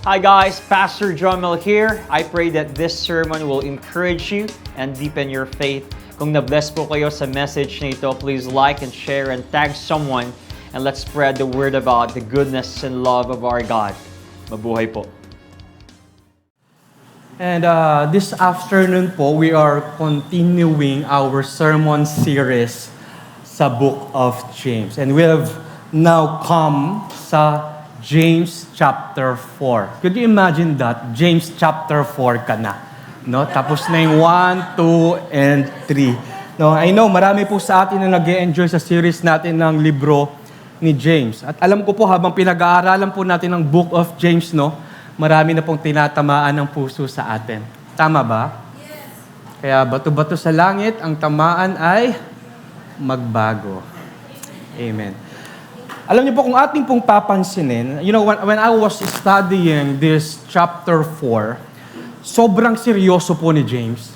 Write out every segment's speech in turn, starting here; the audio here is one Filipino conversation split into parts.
Hi guys, Pastor John Mel here. I pray that this sermon will encourage you and deepen your faith. Kung na-bless po kayo sa message na ito, please like and share and tag someone and let's spread the word about the goodness and love of our God. Mabuhay po. And this afternoon po, we are continuing our sermon series sa Book of James. And we have now come sa James chapter 4. Could you imagine that? James chapter 4 ka na. No? Tapos na yung 1, 2, and 3. No, I know, marami po sa atin na nag-enjoy sa series natin ng libro ni James. At alam ko po, habang pinag-aaralan po natin ng Book of James, no, marami na pong tinatamaan ng puso sa atin. Tama ba? Yes. Kaya bato-bato sa langit, ang tamaan ay magbago. Amen. Alam niyo po, kung ating pong papansinin, you know, when I was studying this chapter 4, sobrang seryoso po ni James.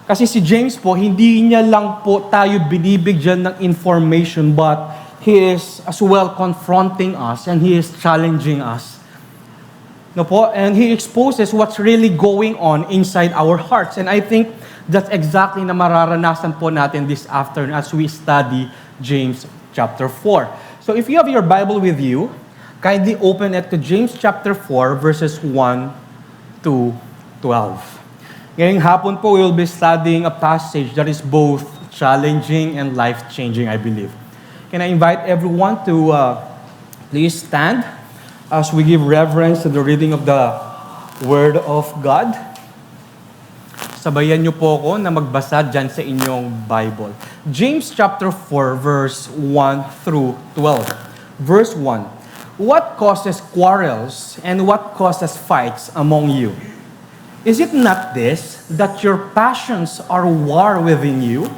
Kasi si James po, hindi niya lang po tayo binibigyan ng information, but he is as well confronting us and he is challenging us. No po? And he exposes what's really going on inside our hearts. And I think that's exactly na mararanasan po natin this afternoon as we study James chapter 4. So if you have your Bible with you, kindly open it to James chapter 4, verses 1 to 12. Ngayong hapon po, we will be studying a passage that is both challenging and life-changing, I believe. Can I invite everyone to please stand as we give reverence to the reading of the Word of God? Sabayan niyo po ako na magbasa dyan sa inyong Bible. James chapter 4, verse 1 through 12. Verse 1. What causes quarrels and what causes fights among you? Is it not this, that your passions are war within you?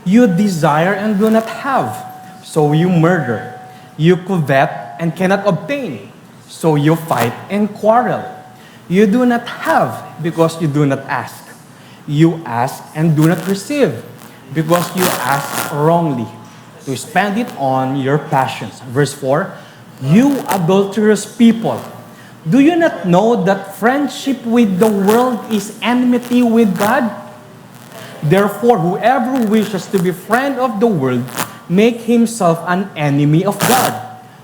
You desire and do not have, so you murder. You covet and cannot obtain, so you fight and quarrel. You do not have because you do not ask. You ask and do not receive, because you ask wrongly, to spend it on your passions. Verse 4, you adulterous people, do you not know that friendship with the world is enmity with God? Therefore, whoever wishes to be friend of the world, make himself an enemy of God.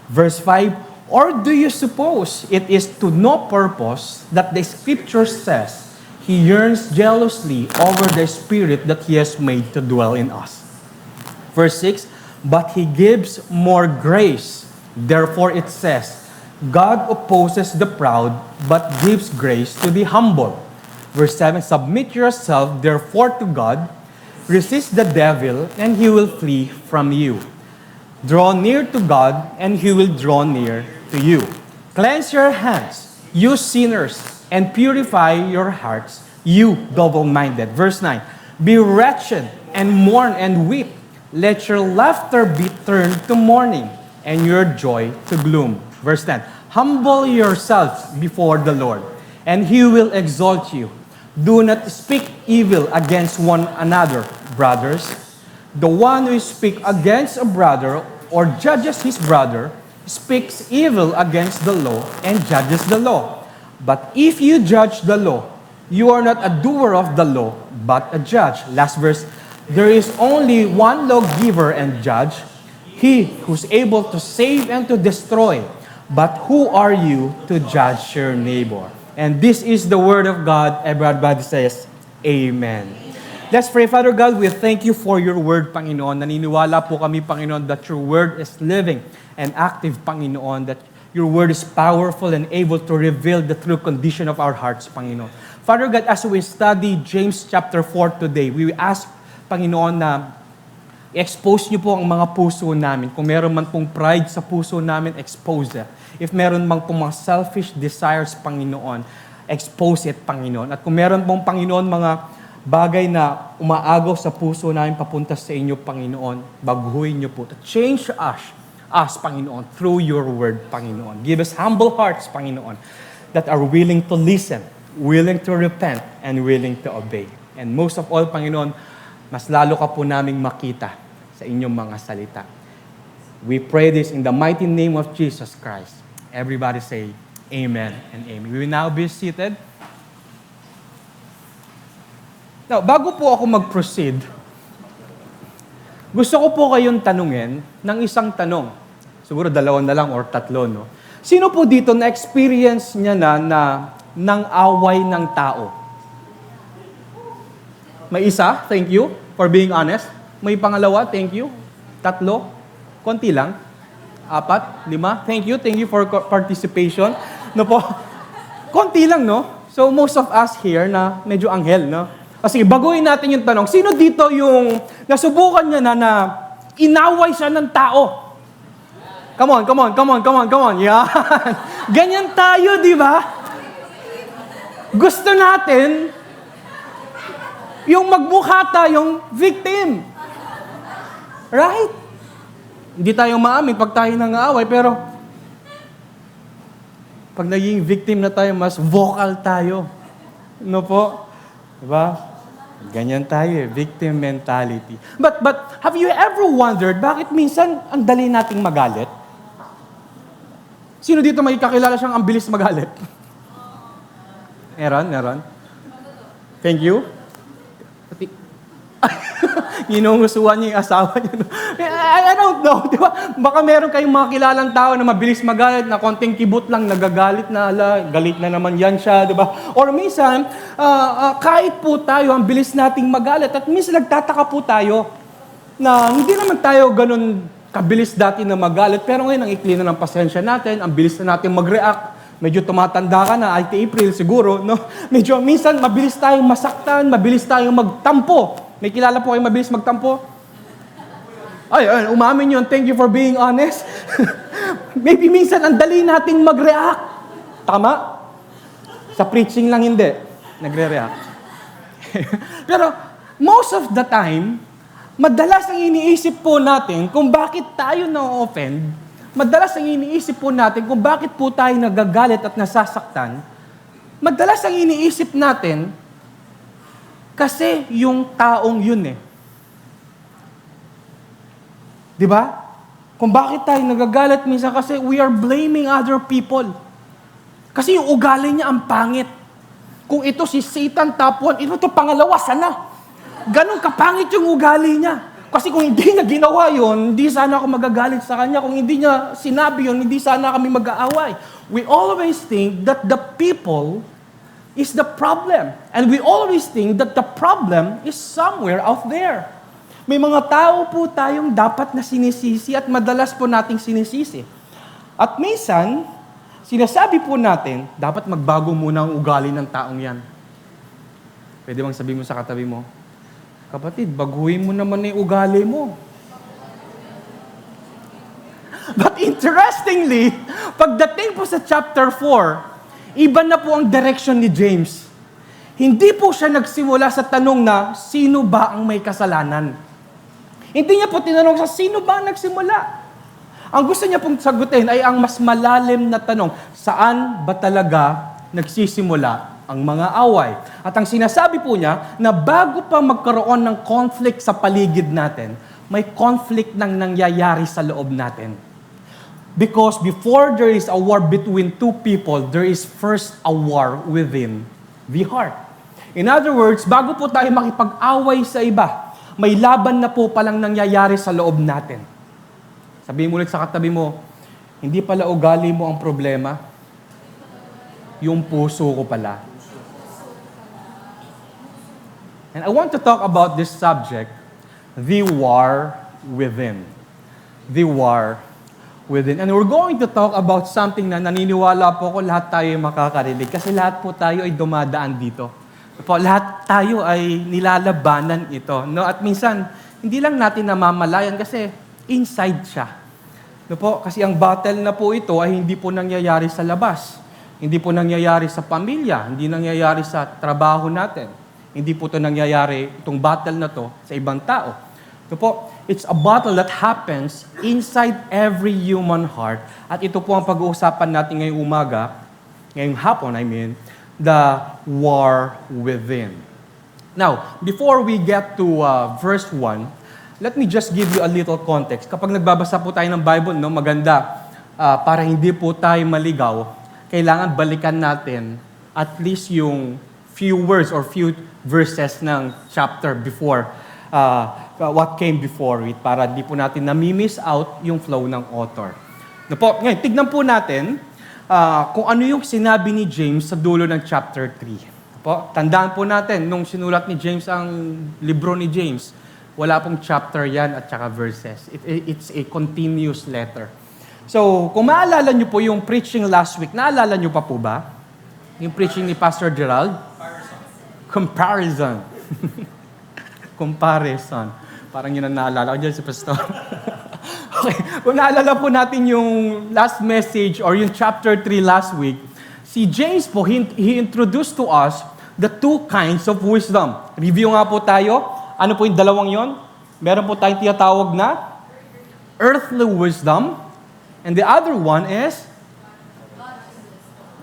Verse 5, or do you suppose it is to no purpose that the Scripture says, He yearns jealously over the Spirit that He has made to dwell in us. Verse 6, but He gives more grace. Therefore it says, God opposes the proud, but gives grace to the humble. Verse 7, submit yourself therefore to God, resist the devil, and he will flee from you. Draw near to God, and He will draw near to you. Cleanse your hands, you sinners, and purify your hearts, you double-minded. Verse 9, be wretched and mourn and weep. Let your laughter be turned to mourning and your joy to gloom. Verse 10, humble yourselves before the Lord, and He will exalt you. Do not speak evil against one another, brothers. The one who speaks against a brother or judges his brother speaks evil against the law and judges the law. But if you judge the law, you are not a doer of the law, but a judge. Last verse, there is only one lawgiver and judge, He who's able to save and to destroy. But who are you to judge your neighbor? And this is the word of God. Everybody says, Amen. Let's pray. Father God, we thank you for your word, Panginoon. Naniniwala po kami, Panginoon, that your word is living and active, Panginoon, that your word is powerful and able to reveal the true condition of our hearts, Panginoon. Father God, as we study James chapter 4 today, we ask, Panginoon, na i-expose niyo po ang mga puso namin. Kung meron man pong pride sa puso namin, expose it. If meron man pong mga selfish desires, Panginoon, expose it, Panginoon. At kung meron pong, Panginoon, mga bagay na umaagaw sa puso namin papunta sa inyo, Panginoon, baguhin niyo po. To change us, Panginoon, through your word, Panginoon. Give us humble hearts, Panginoon, that are willing to listen, willing to repent, and willing to obey. And most of all, Panginoon, mas lalo ka po naming makita sa inyong mga salita. We pray this in the mighty name of Jesus Christ. Everybody say, Amen and amen. We will now be seated. Now, bago po ako mag-proceed, gusto ko po kayong tanungin ng isang tanong. Siguro dalawa na lang or tatlo, no? Sino po dito na-experience niya na ng away ng tao? May isa, thank you for being honest. May pangalawa, thank you. Tatlo, konti lang. 4, 5, thank you for participation. No po, konti lang, no? So most of us here na medyo anghel, no? Kasi baguhin natin yung tanong, sino dito yung nasubukan niya na inaway siya ng tao? Come on. Yan. Ganyan tayo, di ba? Gusto natin yung magmukha tayong victim. Right? Hindi tayo maamin pag tayo nang-aaway, pero pag naging victim na tayo, mas vocal tayo. No po? Diba? Ganyan tayo victim mentality. But have you ever wondered bakit minsan ang dali nating magalit? Sino dito may kakilala siyang ang bilis magalit? Meron. Thank you. Ginungusuan niya yung asawa niya. I don't know, di ba? Baka meron kayong mga kilalang tao na mabilis magalit, na konting kibot lang, nagagalit na, galit na naman yan siya, di ba? Or minsan, kahit po tayo, ang bilis nating magalit, at minsan nagtataka po tayo na hindi naman tayo ganun kabilis dati na magalit, pero ngayon ang ikli na ng pasensya natin, ang bilis na natin mag-react, medyo tumatanda ka na, IT April siguro, no? Medyo minsan mabilis tayong masaktan, mabilis tayong magtampo. May kilala po kayo mabilis magtampo? Ay, umamin yun. Thank you for being honest. Maybe minsan ang dali nating mag-react. Tama? Sa preaching lang hindi. Nagre-react. Pero most of the time, madalas ang iniisip po natin kung bakit tayo na-offend, madalas ang iniisip po natin kung bakit po tayo nagagalit at nasasaktan, madalas ang iniisip natin kasi yung taong yun eh. Di ba? Kung bakit tayo nagagalit minsan kasi we are blaming other people. Kasi yung ugali niya ang pangit. Kung ito si Satan top 1, ito pangalawa, sana. Ganon kapangit yung ugali niya. Kasi kung hindi niya ginawa yun, hindi sana ako magagalit sa kanya. Kung hindi niya sinabi yun, hindi sana kami mag-aaway. We always think that the people is the problem. And we always think that the problem is somewhere out there. May mga tao po tayong dapat na sinisisi at madalas po nating sinisisi. At minsan, sinasabi po natin, dapat magbago muna ang ugali ng taong yan. Pwede bang sabihin mo sa katabi mo, kapatid, baguhin mo naman yung ugali mo. But interestingly, pagdating po sa chapter 4, iba na po ang direction ni James. Hindi po siya nagsimula sa tanong na, sino ba ang may kasalanan? Hindi niya po tinanong sa sino ba ang nagsimula? Ang gusto niya pong sagutin ay ang mas malalim na tanong, saan ba talaga nagsisimula ang mga away? At ang sinasabi po niya na bago pa magkaroon ng conflict sa paligid natin, may conflict nang nangyayari sa loob natin. Because before there is a war between two people, there is first a war within the heart. In other words, bago po tayo makipag-away sa iba, may laban na po palang nangyayari sa loob natin. Sabihin mo ulit sa katabi mo, hindi pala ugali mo ang problema, yung puso ko pala. And I want to talk about this subject, the war within. The war within. And we're going to talk about something na naniniwala po ko lahat tayo ay makakarinig. Kasi lahat po tayo ay dumadaan dito. Po, lahat tayo ay nilalabanan ito. No? At minsan, hindi lang natin namamalayan kasi inside siya. No po? Kasi ang battle na po ito ay hindi po nangyayari sa labas. Hindi po nangyayari sa pamilya. Hindi nangyayari sa trabaho natin. Hindi po ito nangyayari, itong battle na to, sa ibang tao. No po? It's a battle that happens inside every human heart. At ito po ang pag-uusapan natin ngayong umaga, ngayong hapon, the war within. Now, before we get to verse 1, let me just give you a little context. Kapag nagbabasa po tayo ng Bible, no, maganda, para hindi po tayo maligaw, kailangan balikan natin at least yung few words or few verses ng chapter before, what came before it, para di po natin nami-miss out yung flow ng author. Ngayon, tignan po natin kung ano yung sinabi ni James sa dulo ng chapter 3. Tandaan po natin, nung sinulat ni James ang libro ni James, wala pong chapter yan at saka verses. It's a continuous letter. So, kung maalala nyo po yung preaching last week, naalala nyo pa po ba? Yung preaching ni Pastor Gerald? Comparison. Comparison. Parang yun ang naalala ko dyan si Pastor. Okay, kung naalala po natin yung last message or yung chapter 3 last week, si James po, he introduced to us the two kinds of wisdom. Review nga po tayo. Ano po yung dalawang yon? Meron po tayong tinatawag na earthly wisdom, and the other one is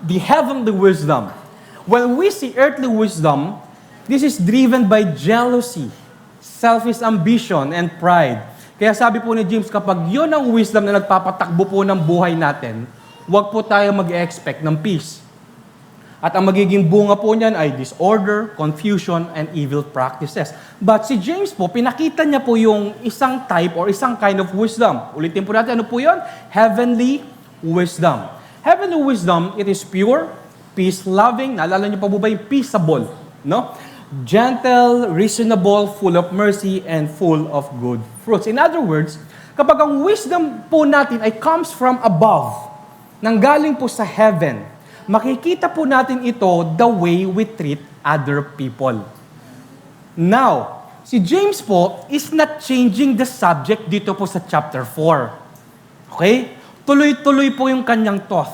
the heavenly wisdom. When we see earthly wisdom, this is driven by jealousy, selfish ambition, and pride. Kaya sabi po ni James, kapag yun ang wisdom na nagpapatakbo po ng buhay natin, huwag po tayo mag-expect ng peace. At ang magiging bunga po niyan ay disorder, confusion, and evil practices. But si James po, pinakita niya po yung isang type or isang kind of wisdom. Ulitin po natin, ano po yun? Heavenly wisdom. Heavenly wisdom, it is pure, peace-loving. Naalala niyo pa po ba yung peaceable? No? Gentle, reasonable, full of mercy, and full of good fruits. In other words, kapag ang wisdom po natin ay comes from above, nanggaling po sa heaven, makikita po natin ito the way we treat other people. Now, si James po is not changing the subject dito po sa chapter 4. Okay? Tuloy-tuloy po yung kanyang thought.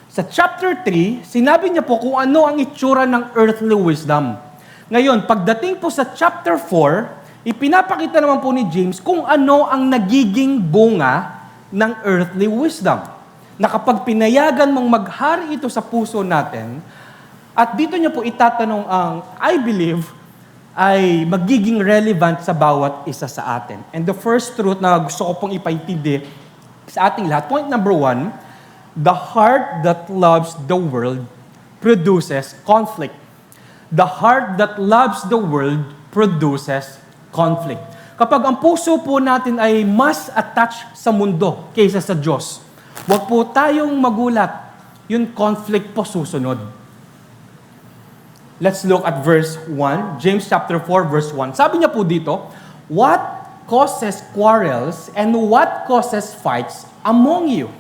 Sa chapter 3, sinabi niya po kung ano ang itsura ng earthly wisdom. Ngayon, pagdating po sa chapter 4, ipinapakita naman po ni James kung ano ang nagiging bunga ng earthly wisdom. Na kapag pinayagan mong maghari ito sa puso natin, at dito niya po itatanong ang, I believe, ay magiging relevant sa bawat isa sa atin. And the first truth na gusto ko pong ipaintindi sa ating lahat, point number 1, the heart that loves the world produces conflict. The heart that loves the world produces conflict. Kapag ang puso po natin ay mas attached sa mundo kaysa sa Diyos, huwag po tayong magulat. Yung conflict po susunod. Let's look at verse 1. James chapter 4 verse 1. Sabi niya po dito, what causes quarrels and what causes fights among you?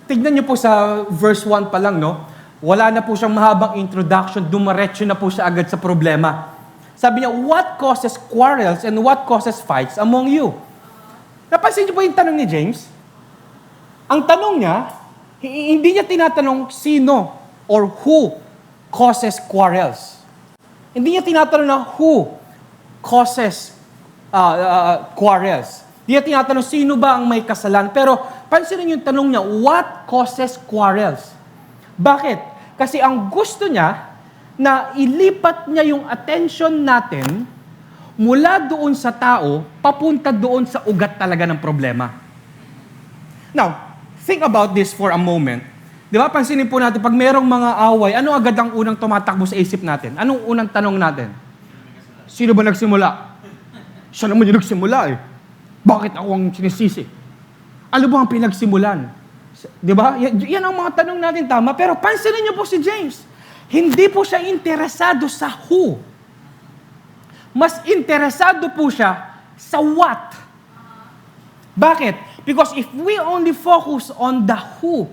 Tignan niyo po sa verse 1 pa lang, no? Wala na po siyang mahabang introduction, dumiretso na po siya agad sa problema. Sabi niya, what causes quarrels and what causes fights among you? Napansin niyo po yung tanong ni James? Ang tanong niya, hindi niya tinatanong sino or who causes quarrels. Hindi niya tinatanong na who causes quarrels. Hindi niya tinatanong sino ba ang may kasalanan. Pero pansinin yung tanong niya, what causes quarrels? Bakit? Kasi ang gusto niya na ilipat niya yung attention natin mula doon sa tao, papunta doon sa ugat talaga ng problema. Now, think about this for a moment. Di ba, pansinin po natin, pag merong mga away, ano agad ang unang tumatakbo sa isip natin? Anong unang tanong natin? Sino ba nagsimula? Siya naman yung nagsimula eh. Bakit ako ang sinisisi? Ano ba ang pinagsimulan? Di ba? Yan ang mga tanong natin, tama. Pero pansinin niyo po si James. Hindi po siya interesado sa who. Mas interesado po siya sa what. Bakit? Because if we only focus on the who,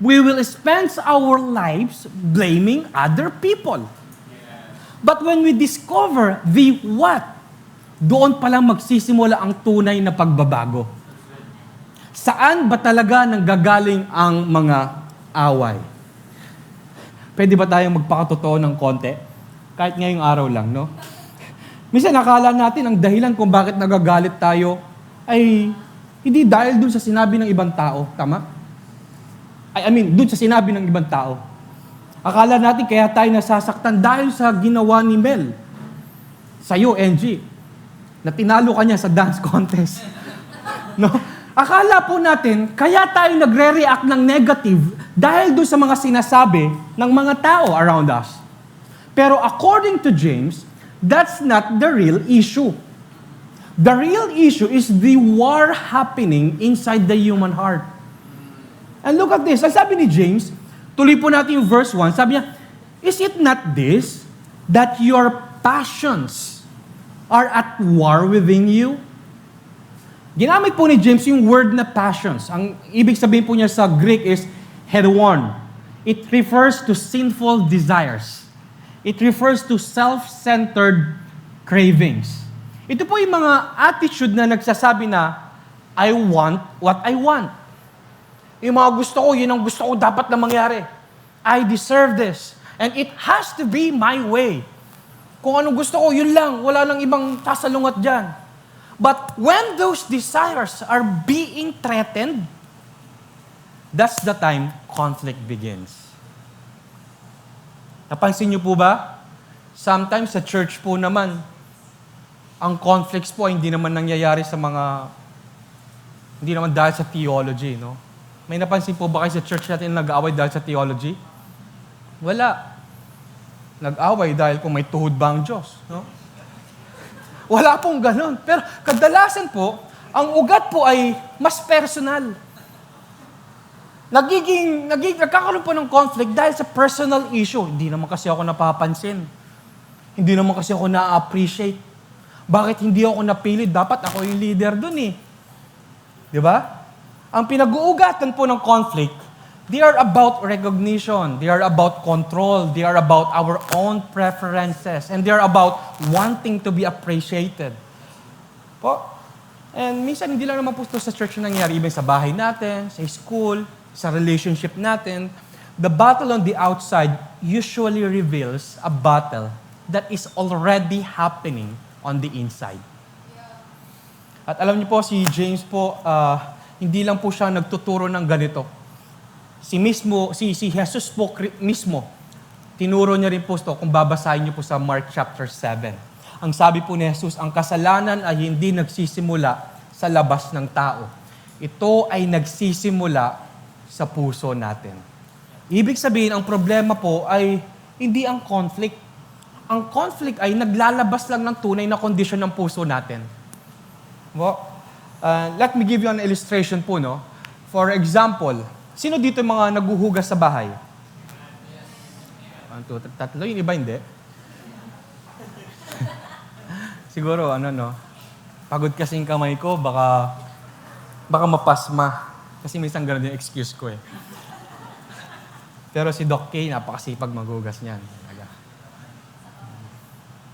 we will spend our lives blaming other people. But when we discover the what, doon palang magsisimula ang tunay na pagbabago. Saan ba talaga nanggagaling ang mga away? Pwede ba tayong magpakatotoo ng konti? Kahit ngayong araw lang, no? Minsan nakala natin ang dahilan kung bakit nagagalit tayo ay hindi dahil dun sa sinabi ng ibang tao. Tama? I mean, dun sa sinabi ng ibang tao. Akala natin kaya tayo nasasaktan dahil sa ginawa ni Mel. Sa'yo, NG, na tinalo ka niya sa dance contest. No? Akala po natin, kaya tayo nagre-react ng negative dahil doon sa mga sinasabi ng mga tao around us. Pero according to James, that's not the real issue. The real issue is the war happening inside the human heart. And look at this. Ang sabi ni James, tuloy po natin yung verse 1, sabi niya, is it not this, that your passions are at war within you? Ginamit po ni James yung word na passions. Ang ibig sabihin po niya sa Greek is hedon. It refers to sinful desires. It refers to self-centered cravings. Ito po yung mga attitude na nagsasabi na, I want what I want. Yung mga gusto ko, yun ang gusto ko dapat na mangyari. I deserve this. And it has to be my way. Kung anong gusto ko, yun lang. Wala nang ibang sasalungat dyan. But when those desires are being threatened, that's the time conflict begins. Napansin niyo po ba? Sometimes sa church po naman, ang conflicts po ay hindi naman nangyayari sa hindi naman dahil sa theology, no? May napansin po ba kayo sa church natin na nag-aaway dahil sa theology? Wala. Nag-aaway dahil kung may tuhod ba ang Diyos, no? Wala pong ganun. Pero kadalasan po, ang ugat po ay mas personal. Nagkakaroon po ng conflict dahil sa personal issue. Hindi naman kasi ako napapansin. Hindi naman kasi ako na-appreciate. Bakit hindi ako napili? Dapat ako yung leader dun eh. Di ba? Ang pinag-uugatan po ng conflict, they are about recognition. They are about control. They are about our own preferences. And they are about wanting to be appreciated. Po? And minsan hindi lang naman po ito sa church na nangyari. Even sa bahay natin, sa school, sa relationship natin. The battle on the outside usually reveals a battle that is already happening on the inside. At alam niyo po, si James po, hindi lang po siya nagtuturo ng ganito. Si Jesus po mismo, tinuro niya rin po ito kung babasahin niyo po sa Mark chapter 7. Ang sabi po ni Jesus, ang kasalanan ay hindi nagsisimula sa labas ng tao. Ito ay nagsisimula sa puso natin. Ibig sabihin, ang problema po ay hindi ang conflict. Ang conflict ay naglalabas lang ng tunay na kondisyon ng puso natin. Let me give you an illustration po, no? For example, sino dito yung mga naguhugas sa bahay? 1, 2, 3, 3. Yung iba hindi. Siguro, pagod kasing kamay ko, baka mapasma. Kasi minsan ganun yung excuse ko eh. Pero si Doc K, napakasipag maghugas niyan.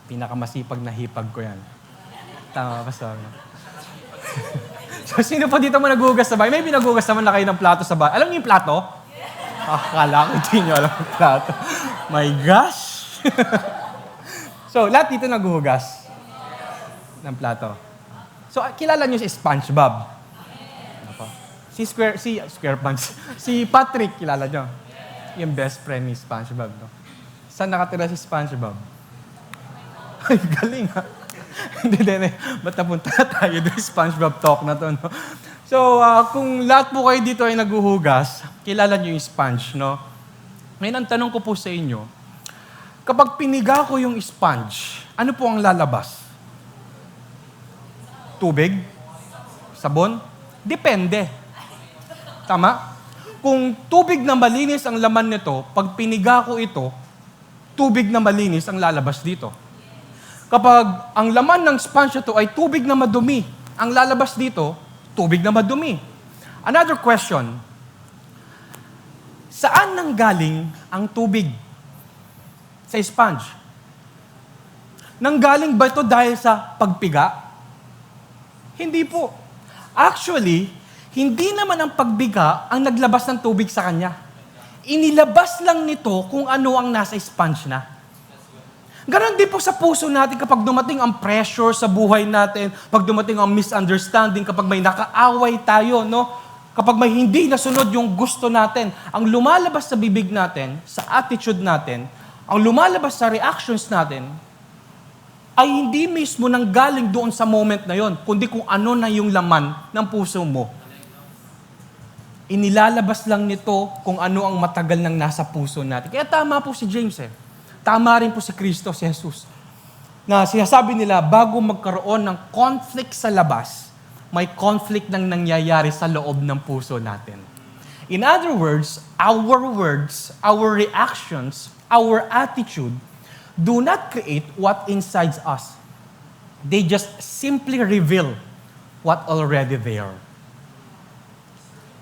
Pinakamasipag na hipag ko yan. Tama ba sa So, sino pa dito mo naghugas sa bahay? May pinaghugas naman na kayo ng plato sa bahay. Alam niyo yung plato? Akala ko hindi niyo alam yung plato. My gosh! So, lahat dito naghuhugas ng plato. So, kilala niyo si SpongeBob. Si Patrick, kilala niyo. Yung best friend ni SpongeBob. No? Saan nakatira si SpongeBob? Ay, galing ha. Hindi din eh. Ba't napunta tayo doon SpongeBob talk na to, no? So, kung lahat po kayo dito ay naguhugas, kilala niyo yung sponge, no? Ngayon, ang tanong ko po sa inyo, kapag piniga ko yung sponge, ano po ang lalabas? Tubig? Sabon? Depende. Tama? Kung tubig na malinis ang laman nito, pag piniga ko ito, tubig na malinis ang lalabas dito. Kapag ang laman ng sponge ito ay tubig na madumi, ang lalabas dito, tubig na madumi. Another question, saan nanggaling ang tubig sa sponge? Nanggaling ba ito dahil sa pagpiga? Hindi po. Actually, hindi naman ang pagbiga ang naglabas ng tubig sa kanya. Inilabas lang nito kung ano ang nasa sponge na. Ganon din po sa puso natin kapag dumating ang pressure sa buhay natin, pag dumating ang misunderstanding, kapag may nakaaway tayo, no? Kapag may hindi nasunod yung gusto natin, ang lumalabas sa bibig natin, sa attitude natin, ang lumalabas sa reactions natin, ay hindi mismo nanggaling doon sa moment na yon, kundi kung ano na yung laman ng puso mo Inilalabas lang nito kung ano ang matagal nang nasa puso natin. Kaya tama po si James eh. Tama rin po si Kristo, si Jesus. Na sinasabi nila, bago magkaroon ng conflict sa labas, may conflict nang nangyayari sa loob ng puso natin. In other words, our reactions, our attitude, do not create what insides us. They just simply reveal what already there.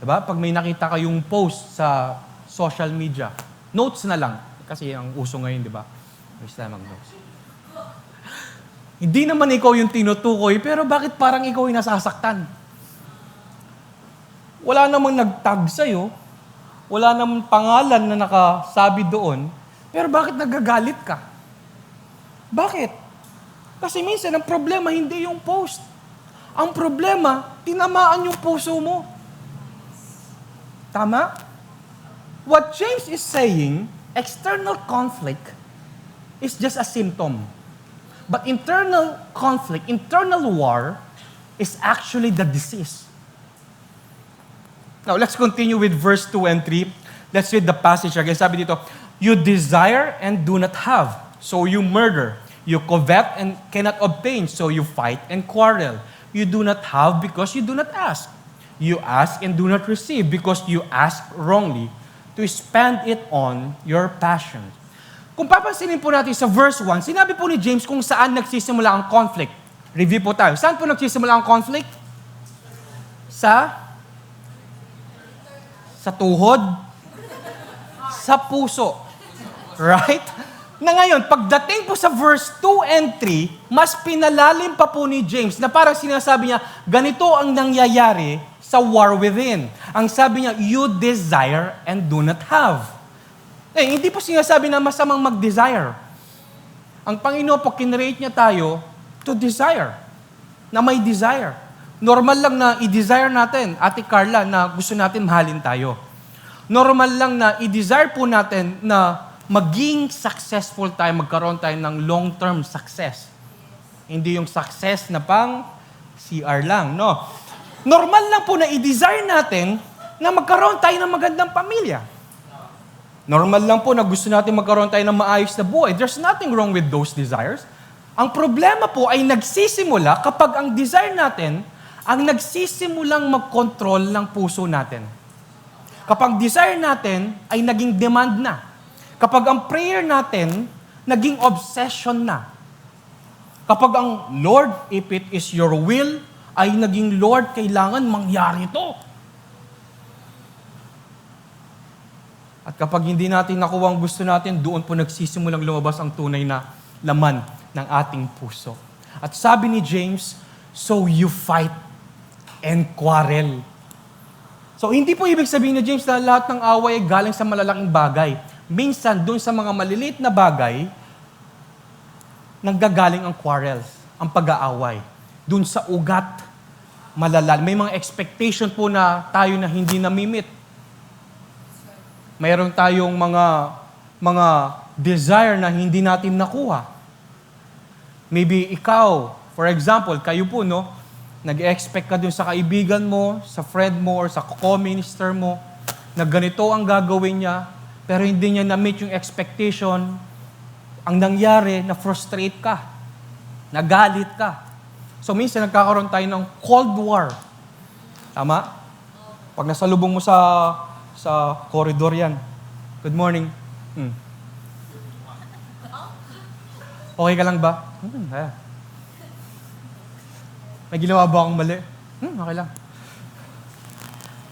Diba? Pag may nakita kayong post sa social media, notes na lang. Kasi ang uso ngayon, di ba? Gusto na mag-notes. Hindi naman ikaw yung tinutukoy, pero bakit parang ikaw yung nasasaktan? Wala namang nag-tag sa'yo, wala namang pangalan na nakasabi doon, pero bakit nagagalit ka? Bakit? Kasi minsan ang problema hindi yung post. Ang problema, tinamaan yung puso mo. Tama? What James is saying, external conflict is just a symptom. But internal conflict, internal war, is actually the disease. Now, let's continue with verse 2 and 3. Let's read the passage again. Sabi dito, you desire and do not have, so you murder. You covet and cannot obtain, so you fight and quarrel. You do not have because you do not ask. You ask and do not receive because you ask wrongly to spend it on your passion. Kung papansinin po natin sa verse 1, sinabi po ni James kung saan nagsisimula ang conflict. Review po tayo. Saan po nagsisimula ang conflict? Sa tuhod? Sa puso. Right? Na ngayon, pagdating po sa verse 2 and 3, mas pinalalim pa po ni James na parang sinasabi niya, ganito ang nangyayari sa war within. Ang sabi niya, you desire and do not have. Eh, hindi po sinasabi na masamang mag-desire. Ang Panginoon po, kinrate niya tayo to desire. Na may desire. Normal lang na i-desire natin, Ate Carla, na gusto natin mahalin tayo. Normal lang na i-desire po natin na maging successful tayo, magkaroon tayo ng long-term success. Hindi yung success na pang CR lang, no? Normal lang po na i-desire natin na magkaroon tayo ng magandang pamilya. Normal lang po na gusto natin magkaroon tayo ng maayos na buhay. There's nothing wrong with those desires. Ang problema po ay nagsisimula kapag ang desire natin ang nagsisimulang mag-control ng puso natin. Kapag desire natin ay naging demand na. Kapag ang prayer natin naging obsession na. Kapag ang Lord, if it is your will, ay naging Lord, kailangan mangyari ito. At kapag hindi natin nakuha ang gusto natin, doon po nagsisimulang lumabas ang tunay na laman ng ating puso. At sabi ni James, so you fight and quarrel. So hindi po ibig sabihin ni James na lahat ng away ay galing sa malalaking bagay. Minsan, doon sa mga maliliit na bagay, nanggagaling ang quarrels, ang pag-aaway. Doon sa ugat, malalalim. May mga expectation po na tayo na hindi namimit. Mayroon tayong mga desire na hindi natin nakuha. Maybe ikaw, for example, kayo po, no, nag-expect ka dun sa kaibigan mo, sa friend mo, or sa co-minister mo, na ganito ang gagawin niya, pero hindi niya na-meet yung expectation. Ang nangyari, na-frustrate ka, nagalit ka. So minsan nagkakaroon tayo ng Cold War. Tama? Pag nasalubong mo sa corridor yan. Good morning. Okay ka lang ba? May ginawa ba akong mali? Okay lang.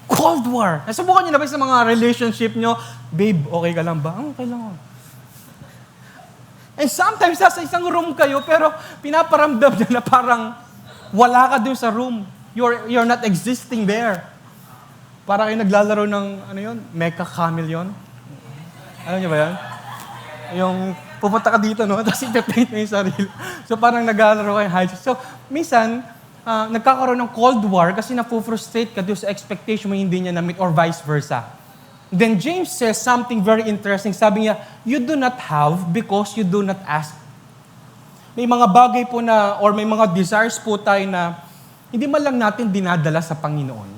Cold War. Nasubukan niyo na ba sa mga relationship niyo? Babe, okay ka lang ba? Okay lang. And sometimes, nasa isang room kayo, pero pinaparamdam niya na parang wala ka dun sa room. You're not existing there. Para kayo naglalaro ng, Mecha Chameleon. Alam niyo ba yan? Yung pupunta ka dito, no? Tapos i-paint mo yung sarili. So parang naglalaro kayo hide. So, minsan, nagkakaroon ng Cold War kasi na-frustrate ka doon sa expectation mo hindi niya na-meet or vice versa. Then James says something very interesting. Sabi niya, you do not have because you do not ask. May mga bagay po na, or may mga desires po tayo na hindi man lang natin dinadala sa Panginoon.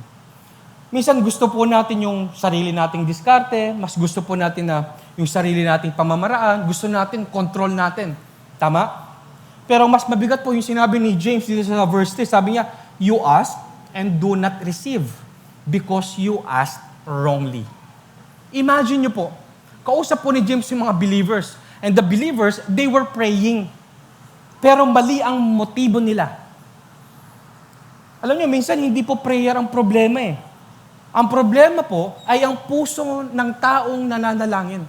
Minsan gusto po natin yung sarili nating diskarte, mas gusto po natin na yung sarili nating pamamaraan, gusto natin, control natin. Tama? Pero mas mabigat po yung sinabi ni James dito sa verse 3. Sabi niya, you ask and do not receive because you asked wrongly. Imagine nyo po, kausap po ni James yung mga believers. And the believers, they were praying. Pero mali ang motibo nila. Alam niyo, minsan hindi po prayer ang problema eh. Ang problema po ay ang puso ng taong nananalangin.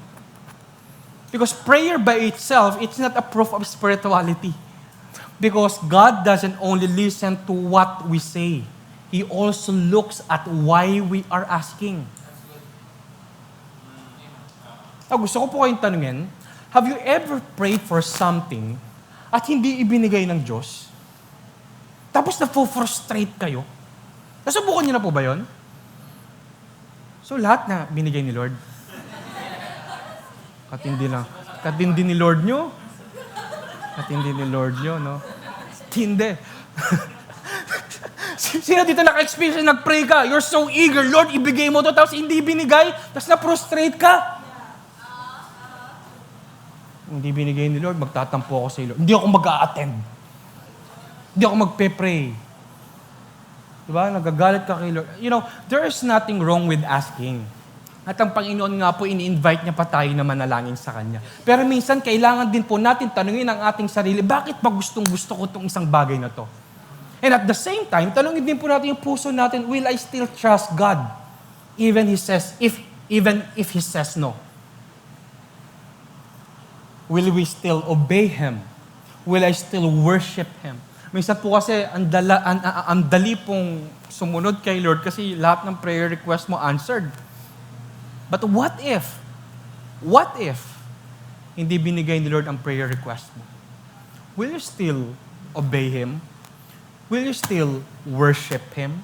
Because prayer by itself, it's not a proof of spirituality. Because God doesn't only listen to what we say. He also looks at why we are asking. Gusto ko po kayong tanungin, have you ever prayed for something at hindi ibinigay ng Diyos? Tapos na-frustrate kayo? Nasubukan niyo na po ba yun? So lahat na binigay ni Lord? Katindi lang. Katindi ni Lord nyo? Katindi ni Lord nyo, no? Hindi. Sino dito naka-experience, nag-pray ka, you're so eager, Lord, ibigay mo to, tapos hindi binigay, tapos na-frustrate ka? Hindi binigay ni Lord, magtatampo ako sa Lord. Hindi ako mag-a-attend. Hindi ako magpe-pray. Diba? Nagagalit ka kay Lord. You know, there is nothing wrong with asking. At ang Panginoon nga po, ini-invite niya pa tayo na manalangin sa Kanya. Pero minsan, kailangan din po natin tanungin ang ating sarili, bakit ba gustong-gusto ko itong isang bagay na to? And at the same time, tanungin din po natin yung puso natin, will I still trust God? Even if He says no. Will we still obey Him? Will I still worship Him? Minsan po kasi, ang dali pong sumunod kay Lord kasi lahat ng prayer request mo answered. But what if hindi binigay ni Lord ang prayer request mo? Will you still obey Him? Will you still worship Him?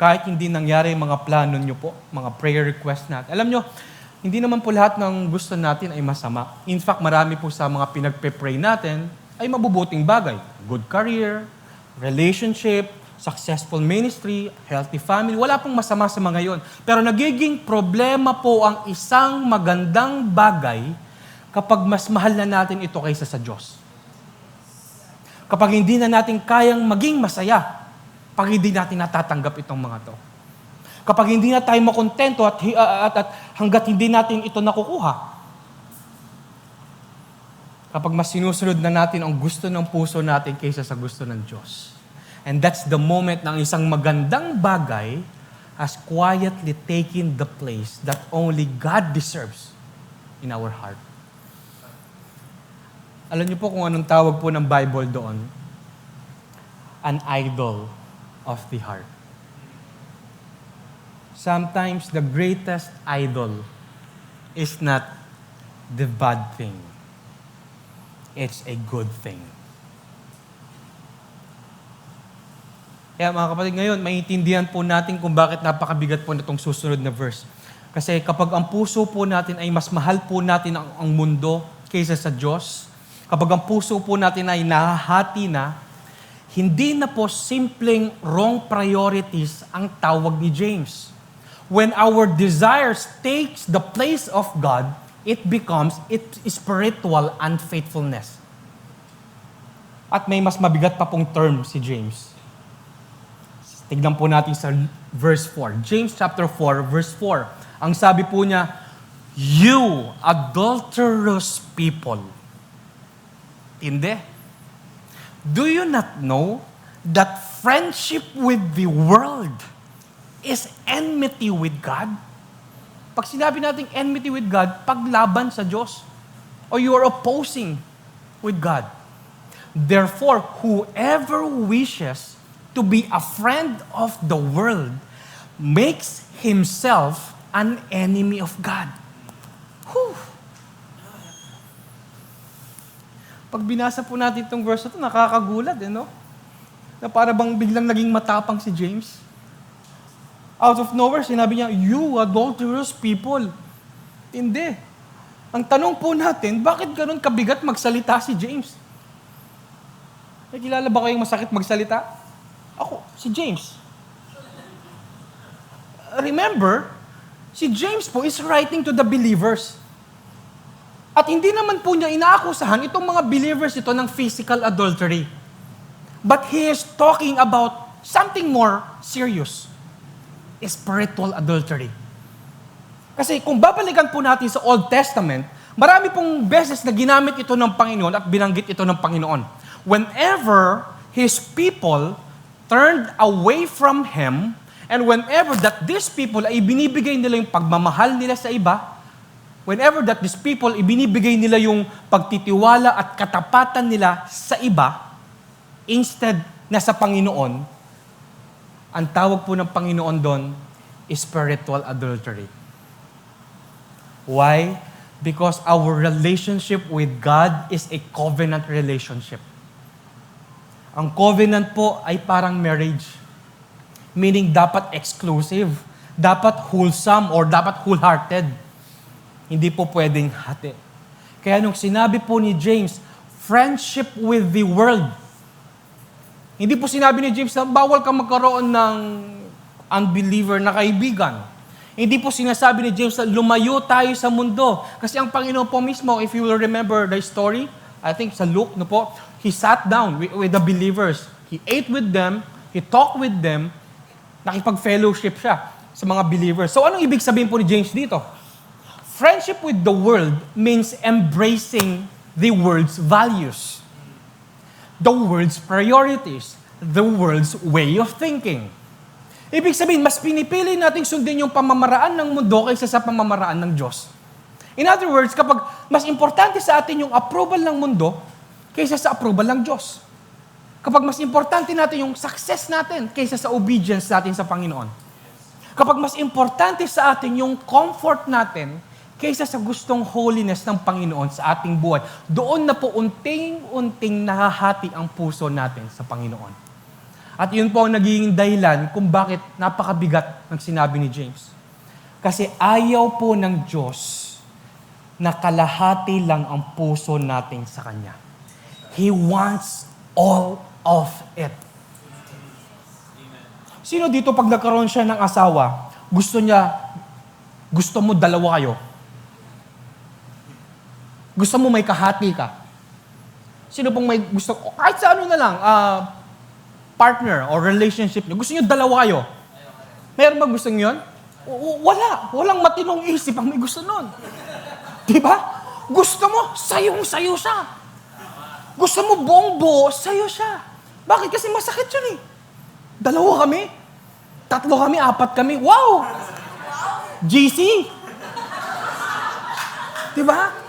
Kahit hindi nangyari yung mga plano nyo po, mga prayer request natin. Alam nyo, hindi naman po lahat ng gusto natin ay masama. In fact, marami po sa mga pinagpe-pray natin ay mabubuting bagay. Good career, relationship, successful ministry, healthy family. Wala pong masama sa mga yon. Pero nagiging problema po ang isang magandang bagay kapag mas mahal na natin ito kaysa sa Diyos. Kapag hindi na natin kayang maging masaya, pag hindi natin natatanggap itong mga to. Kapag hindi na tayo makontento at hanggat hindi natin ito nakukuha. Kapag mas sinusunod na natin ang gusto ng puso natin kaysa sa gusto ng Diyos. And that's the moment ng isang magandang bagay has quietly taken the place that only God deserves in our heart. Alam niyo po kung anong tawag po ng Bible doon? An idol of the heart. Sometimes the greatest idol is not the bad thing. It's a good thing. Kaya mga kapatid, ngayon, maintindihan po natin kung bakit napakabigat po na itong susunod na verse. Kasi kapag ang puso po natin ay mas mahal po natin ang mundo kaysa sa Diyos, kapag ang puso po natin ay nahahati na, hindi na po simpleng wrong priorities ang tawag ni James. When our desires takes the place of God, it becomes spiritual unfaithfulness. At may mas mabigat pa pong term si James. Tignan po natin sa verse 4. James chapter 4, verse 4. Ang sabi po niya, you adulterous people. Hindi. Do you not know that friendship with the world is enmity with God? Pag sinabi natin enmity with God, paglaban sa Diyos. Or you are opposing with God. Therefore, whoever wishes to be a friend of the world makes himself an enemy of God. Whew. Pag binasa po natin itong verse na ito, nakakagulat, no? Na para bang biglang naging matapang si James. Out of nowhere, sinabi niya, you adulterous people. Hindi. Ang tanong po natin, bakit ganun kabigat magsalita si James? Kilala ba kayong masakit magsalita? Ako, si James. remember, si James po is writing to the believers. At hindi naman po niya inaakusahan itong mga believers ito ng physical adultery. But he is talking about something more serious. Spiritual adultery. Kasi kung babalikan po natin sa Old Testament, marami pong beses na ginamit ito ng Panginoon at binanggit ito ng Panginoon. Whenever His people turned away from Him, and whenever that these people ay binibigay nila yung pagmamahal nila sa iba, whenever that these people ibinibigay nila yung pagtitiwala at katapatan nila sa iba, instead na sa Panginoon, ang tawag po ng Panginoon doon is spiritual adultery. Why? Because our relationship with God is a covenant relationship. Ang covenant po ay parang marriage. Meaning dapat exclusive, dapat wholesome, or dapat wholehearted. Hindi po pwedeng hati. Kaya nung sinabi po ni James, friendship with the world. Hindi po sinabi ni James na bawal kang magkaroon ng unbeliever na kaibigan. Hindi po sinasabi ni James na lumayo tayo sa mundo. Kasi ang Panginoon po mismo, if you will remember the story, I think sa Luke, no po, He sat down with the believers. He ate with them, He talked with them, nakipag-fellowship siya sa mga believers. So anong ibig sabihin po ni James dito? Friendship with the world means embracing the world's values, the world's priorities, the world's way of thinking. Ibig sabihin, mas pinipili nating sundin yung pamamaraan ng mundo kaysa sa pamamaraan ng Diyos. In other words, kapag mas importante sa atin yung approval ng mundo kaysa sa approval ng Diyos. Kapag mas importante natin yung success natin kaysa sa obedience natin sa Panginoon. Kapag mas importante sa atin yung comfort natin kaysa sa gustong holiness ng Panginoon sa ating buhay, doon na po unting-unting nahahati ang puso natin sa Panginoon. At yun po ang naging dahilan kung bakit napakabigat ng sinabi ni James. Kasi ayaw po ng Diyos na kalahati lang ang puso natin sa Kanya. He wants all of it. Sino dito pag nagkaroon siya ng asawa, gusto mo dalawa kayo? Gusto mo may kahati ka? Sino pong may gusto, kahit sa ano na lang, partner or relationship niyo, gusto niyo dalawa kayo? Meron ba gusto niyo yun? Wala. Walang matinong isip ang may gusto nun. Diba? Gusto mo, sayong-sayo siya. Gusto mo buong-buo, sayo siya. Bakit? Kasi masakit yun eh. Dalawa kami, 3 kami, 4 kami. Wow! GC! Diba?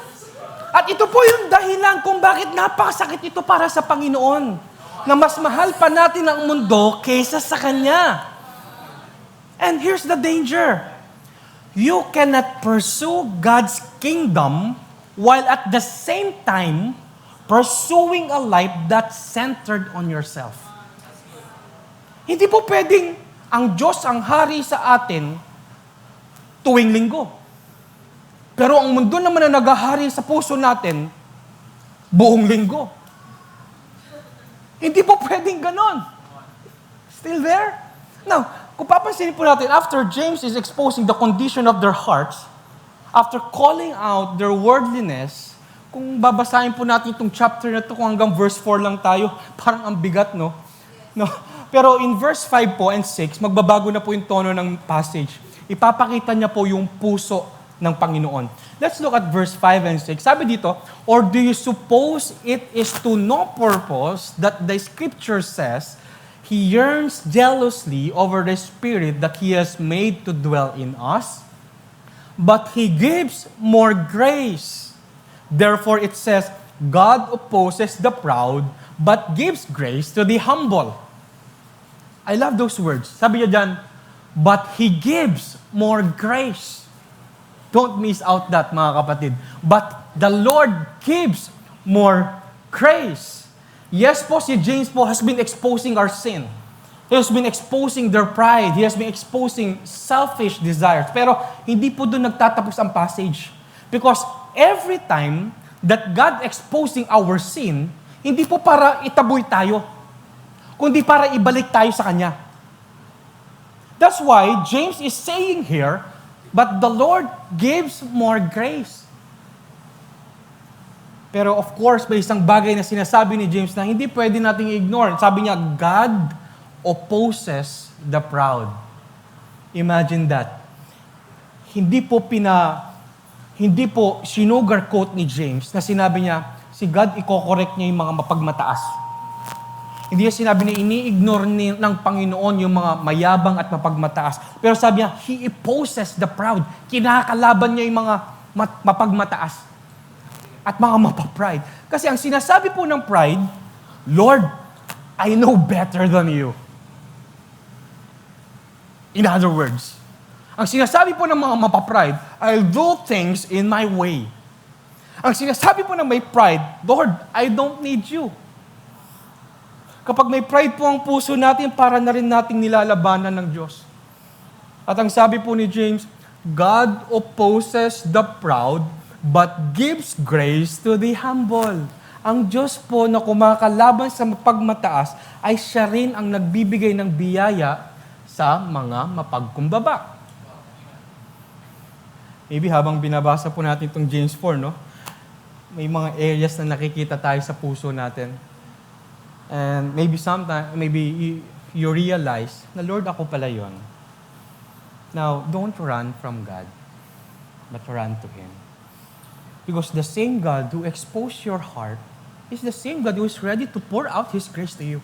At ito po yung dahilan kung bakit napakasakit ito para sa Panginoon. Na mas mahal pa natin ang mundo kaysa sa Kanya. And here's the danger. You cannot pursue God's kingdom while at the same time pursuing a life that's centered on yourself. Hindi po pwedeng ang Diyos ang hari sa atin tuwing linggo. Pero ang mundo naman na naghahari sa puso natin buong linggo. Hindi po pwedeng ganon. Still there? Now, kung papansinin po natin, after James is exposing the condition of their hearts, after calling out their worldliness, kung babasahin po natin itong chapter na ito, kung hanggang verse 4 lang tayo, parang ang bigat, no? Pero in verse 5 po and 6, magbabago na po yung tono ng passage. Ipapakita niya po yung puso ng Panginoon. Let's look at verse 5 and 6. Sabi dito, or do you suppose it is to no purpose that the Scripture says, He yearns jealously over the Spirit that He has made to dwell in us? But He gives more grace. Therefore it says, God opposes the proud, but gives grace to the humble. I love those words. Sabi niya dyan, but He gives more grace. Don't miss out that, mga kapatid. But the Lord gives more grace. Yes po, si James po has been exposing our sin. He has been exposing their pride. He has been exposing selfish desires. Pero hindi po doon nagtatapos ang passage. Because every time that God exposing our sin, hindi po para itaboy tayo, kundi para ibalik tayo sa Kanya. That's why James is saying here, but the Lord gives more grace. Pero of course, may isang bagay na sinasabi ni James na hindi pwede nating ignore. Sabi niya, God opposes the proud. Imagine that. Hindi po sinugarcoat ni James na sinabi niya, si God iko-correct niya yung mga mapagmataas. Hindi niya sinabi na ini-ignore ng Panginoon yung mga mayabang at mapagmataas. Pero sabi niya, He opposes the proud. Kinakalaban niya yung mga mapagmataas at mga mapapride. Kasi ang sinasabi po ng pride, Lord, I know better than you. In other words, ang sinasabi po ng mga mapapride, I'll do things in my way. Ang sinasabi po ng may pride, Lord, I don't need you. Kapag may pride po ang puso natin, para na rin nating nilalabanan ng Diyos. At ang sabi po ni James, God opposes the proud, but gives grace to the humble. Ang Diyos po na kumakalaban sa pagmataas ay siya rin ang nagbibigay ng biyaya sa mga mapagkumbaba. Maybe habang binabasa po natin itong James 4, no? May mga areas na nakikita tayo sa puso natin. And maybe sometimes, you realize na Lord, ako pala yun. Now, don't run from God, but run to Him. Because the same God who exposed your heart is the same God who is ready to pour out His grace to you.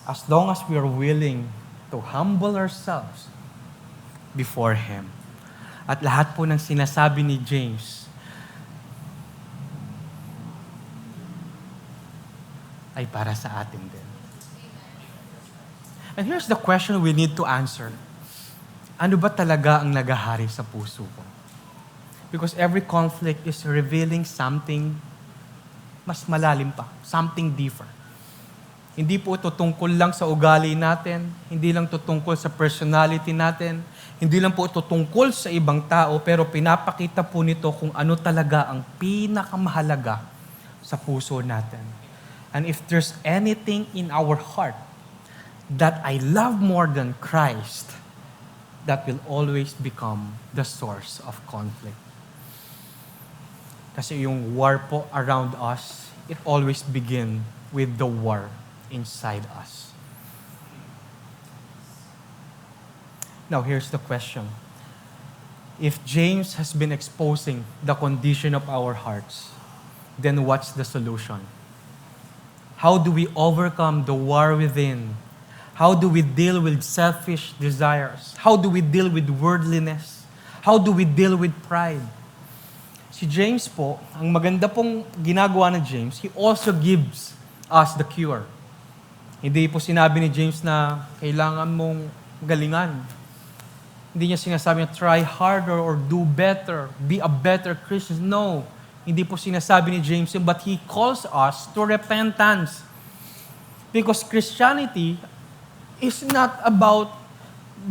As long as we are willing to humble ourselves before Him. At lahat po ng sinasabi ni James ay para sa atin din. And here's the question we need to answer. Ano ba talaga ang nagahari sa puso ko? Because every conflict is revealing something mas malalim pa, something deeper. Hindi po ito tungkol lang sa ugali natin, hindi lang ito tungkol sa personality natin, hindi lang po ito tungkol sa ibang tao, pero pinapakita po nito kung ano talaga ang pinakamahalaga sa puso natin. And if there's anything in our heart that I love more than Christ, that will always become the source of conflict. Kasi yung war po around us, it always begin with the war inside us. Now, here's the question. If James has been exposing the condition of our hearts, then what's the solution? How do we overcome the war within? How do we deal with selfish desires? How do we deal with worldliness? How do we deal with pride? Si James po, ang maganda pong ginagawa ng James, he also gives us the cure. Hindi po sinabi ni James na kailangan mong galingan. Hindi niya sinasabi na try harder or do better, be a better Christian. No, hindi po sinasabi ni James, but he calls us to repentance. Because Christianity is not about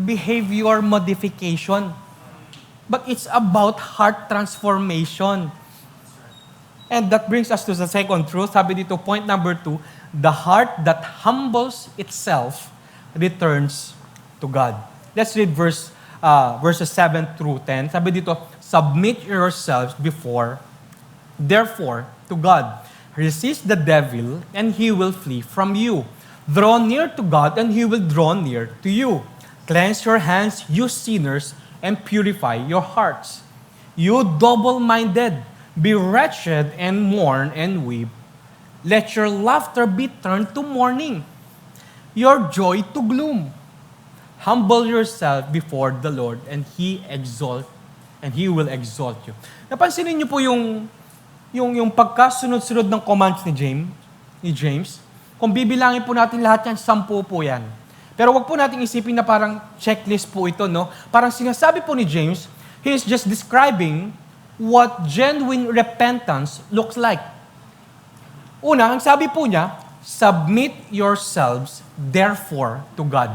behavior modification, but it's about heart transformation. And that brings us to the second truth. Sabi dito, point number 2, the heart that humbles itself returns to God. Let's read verses 7 through 10. Sabi dito, submit yourselves therefore, to God. Resist the devil, and he will flee from you. Draw near to God, and He will draw near to you. Cleanse your hands, you sinners, and purify your hearts. You double-minded, be wretched, and mourn, and weep. Let your laughter be turned to mourning, your joy to gloom. Humble yourself before the Lord, and He will exalt you. Napansinin niyo po yung pagkasunod-sunod ng commands ni James. Kung bibilangin po natin lahat yan, 10 po yan. Pero wag po natin isipin na parang checklist po ito, no? Parang sinasabi po ni James, he is just describing what genuine repentance looks like. Una, ang sabi po niya, submit yourselves therefore to God.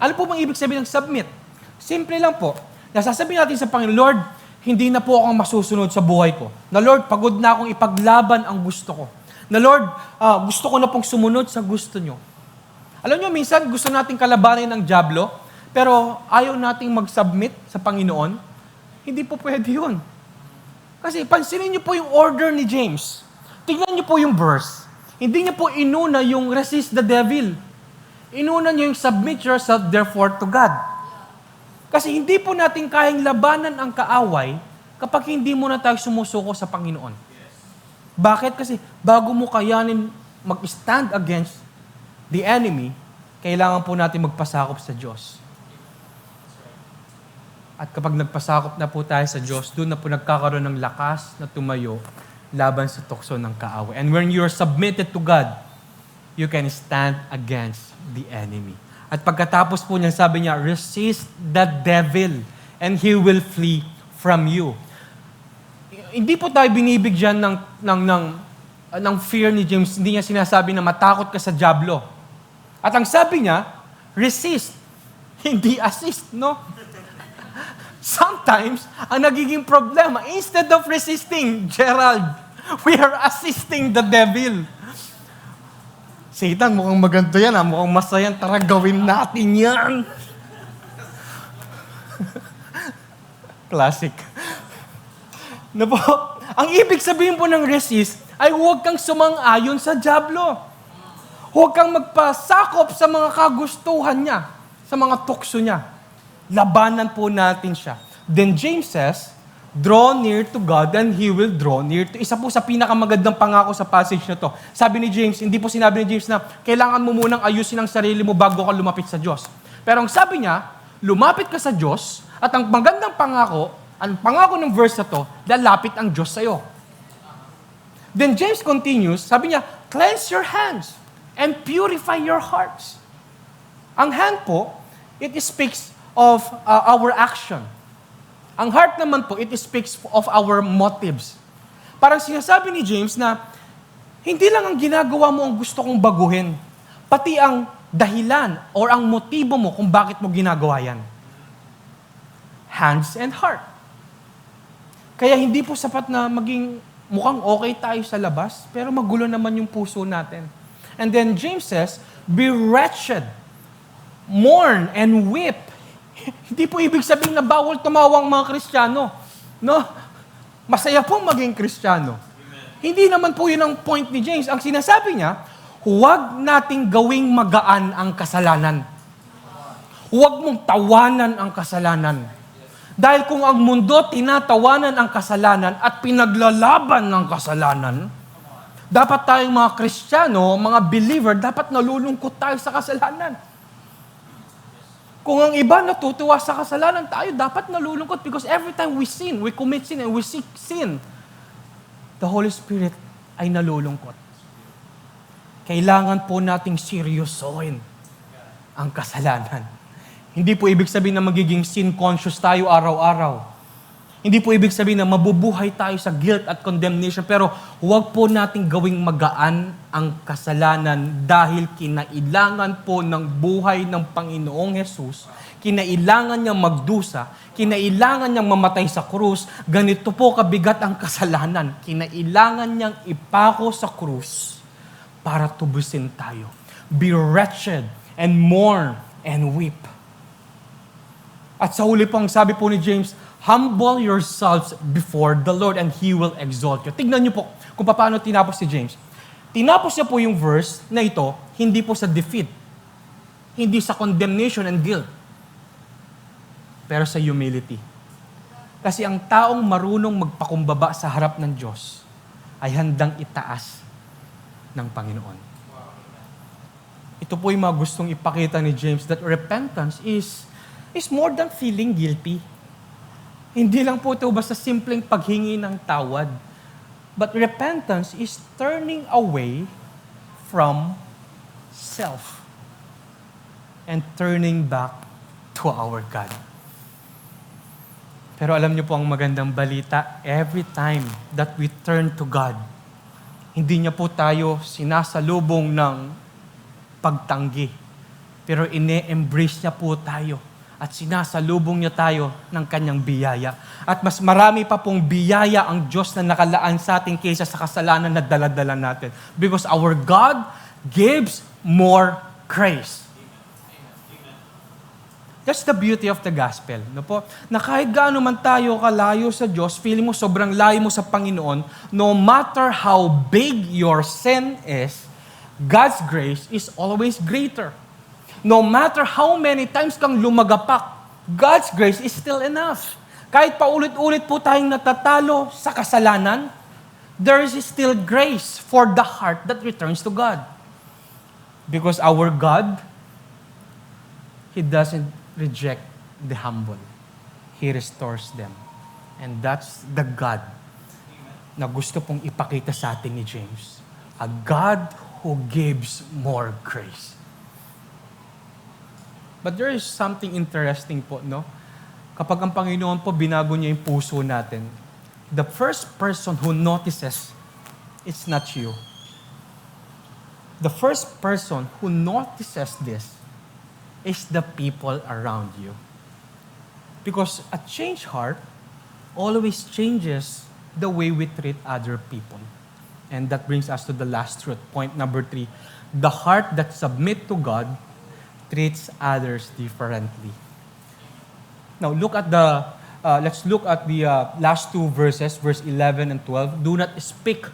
Ano po bang ibig sabihin ng submit? Simple lang po. Nasasabihin natin sa Panginoon, Lord, hindi na po akong masusunod sa buhay ko. Na Lord, pagod na akong ipaglaban ang gusto ko. Na Lord, gusto ko na pong sumunod sa gusto nyo. Alam nyo, minsan gusto nating kalabanin ang dyablo, pero ayaw nating mag-submit sa Panginoon. Hindi po pwede yun. Kasi pansinin niyo po yung order ni James. Tingnan niyo po yung verse. Hindi niya po inuna yung resist the devil. Inuna niya yung submit yourself therefore to God. Kasi hindi po natin kayang labanan ang kaaway kapag hindi muna tayo sumusuko sa Panginoon. Bakit? Kasi bago mo kayanin mag-stand against the enemy, kailangan po natin magpasakop sa Diyos. At kapag nagpasakop na po tayo sa Diyos, doon na po nagkakaroon ng lakas na tumayo laban sa tukso ng kaaway. And when you're submitted to God, you can stand against the enemy. At pagkatapos po niya, sabi niya, resist the devil and he will flee from you. Hindi po tayo binibigyan ng fear ni James. Hindi niya sinasabi na matakot ka sa dyablo. At ang sabi niya, resist, hindi assist, no? Sometimes, ang nagiging problema, instead of resisting, Gerald, we are assisting the devil. Satan, mukhang maganto yan, mukhang masaya, tara gawin natin yan. Classic. Na po, ang ibig sabihin po ng resist ay huwag kang sumang-ayon sa dyablo. Huwag kang magpasakop sa mga kagustuhan niya, sa mga tukso niya. Labanan po natin siya. Then James says, draw near to God and He will draw near to... Isa po sa pinakamagandang pangako sa passage na to. Sabi ni James, hindi po sinabi ni James na kailangan mo munang ayusin ang sarili mo bago ka lumapit sa Diyos. Pero ang sabi niya, lumapit ka sa Diyos at ang magandang pangako, ang pangako ng verse na to, lalapit ang Diyos sa'yo. Then James continues, sabi niya, cleanse your hands and purify your hearts. Ang hand po, it speaks of our action. Ang heart naman po, it speaks of our motives. Parang sinasabi ni James na hindi lang ang ginagawa mo ang gusto kong baguhin, pati ang dahilan or ang motibo mo kung bakit mo ginagawa yan. Hands and heart. Kaya hindi po sapat na maging mukhang okay tayo sa labas, pero magulo naman yung puso natin. And then James says, be wretched, mourn and weep. Hindi po ibig sabihin na bawal tumawang mga Kristiyano. No? Masaya pong maging Kristiyano. Hindi naman po yun ang point ni James. Ang sinasabi niya, huwag nating gawing magaan ang kasalanan. Huwag mong tawanan ang kasalanan. Dahil kung ang mundo tinatawanan ang kasalanan at pinaglalaban ng kasalanan, dapat tayong mga Kristiyano, mga believer, dapat nalulungkot tayo sa kasalanan. Kung ang iba natutuwa sa kasalanan, tayo dapat nalulungkot because every time we sin, we commit sin and we seek sin, the Holy Spirit ay nalulungkot. Kailangan po nating seryosohin ang kasalanan. Hindi po ibig sabihin na magiging sin-conscious tayo araw-araw. Hindi po ibig sabihin na mabubuhay tayo sa guilt at condemnation, pero huwag po nating gawing magaan ang kasalanan dahil kinailangan po ng buhay ng Panginoong Hesus, kinailangan niyang magdusa, kinailangan niyang mamatay sa krus, ganito po kabigat ang kasalanan, kinailangan niyang ipako sa krus para tubusin tayo. Be wretched and mourn and weep. At sa huli po ang sabi po ni James, humble yourselves before the Lord and He will exalt you. Tignan niyo po kung paano tinapos si James. Tinapos niya po yung verse na ito, hindi po sa defeat, hindi sa condemnation and guilt, pero sa humility. Kasi ang taong marunong magpakumbaba sa harap ng Diyos ay handang itaas ng Panginoon. Ito po yung mga gustong ipakita ni James that repentance is more than feeling guilty. Hindi lang po ito basta simpleng paghingi ng tawad. But repentance is turning away from self and turning back to our God. Pero alam niyo po ang magandang balita, every time that we turn to God, hindi niya po tayo sinasalubong ng pagtanggi. Pero ine-embrace niya po tayo at sinasalubong niya tayo ng kanyang biyaya. At mas marami pa pong biyaya ang Diyos na nakalaan sa atin kaysa sa kasalanan na dala-dala natin. Because our God gives more grace. That's the beauty of the gospel. No po? Na kahit gaano man tayo kalayo sa Diyos, feeling mo sobrang layo mo sa Panginoon, no matter how big your sin is, God's grace is always greater. No matter how many times kang lumagapak, God's grace is still enough. Kahit paulit-ulit po tayong natatalo sa kasalanan, there is still grace for the heart that returns to God. Because our God, He doesn't reject the humble. He restores them. And that's the God na gusto pong ipakita sa atin ni James. A God who gives more grace. But there is something interesting po, no? Kapag ang Panginoon po binago niya yung puso natin, the first person who notices, it's not you. The first person who notices this is the people around you. Because a changed heart always changes the way we treat other people. And that brings us to the last truth, point number 3. The heart that submits to God treats others differently. Now, let's look at the last two verses, verse 11 and 12. Do not speak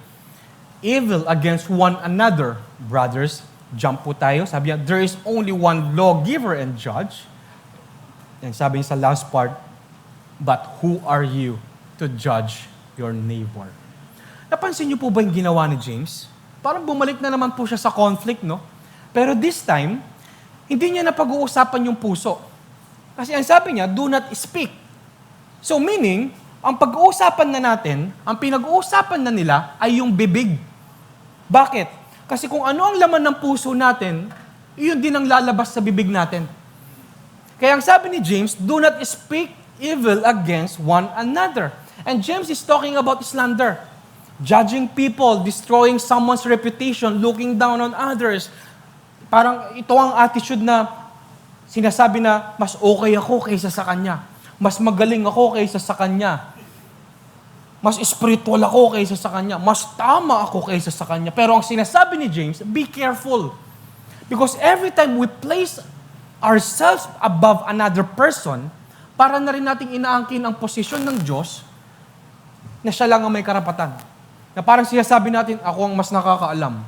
evil against one another, brothers. Jump po tayo. Sabi niya, there is only one lawgiver and judge. And sabi niya sa last part, but who are you to judge your neighbor? Napansin niyo po ba yung ginawa ni James? Parang bumalik na naman po siya sa conflict, no? Pero this time, hindi niya napag-uusapan yung puso. Kasi ang sabi niya, do not speak. So meaning, ang pag-uusapan na natin, ang pinag-uusapan na nila ay yung bibig. Bakit? Kasi kung ano ang laman ng puso natin, yun din ang lalabas sa bibig natin. Kaya ang sabi ni James, do not speak evil against one another. And James is talking about slander. Judging people, destroying someone's reputation, looking down on others. Parang ito ang attitude na sinasabi na mas okay ako kaysa sa kanya. Mas magaling ako kaysa sa kanya. Mas spiritual ako kaysa sa kanya. Mas tama ako kaysa sa kanya. Pero ang sinasabi ni James, be careful. Because every time we place ourselves above another person, para na rin nating inaangkin ang posisyon ng Diyos na siya lang ang may karapatan. Na parang sinasabi natin, ako ang mas nakakaalam.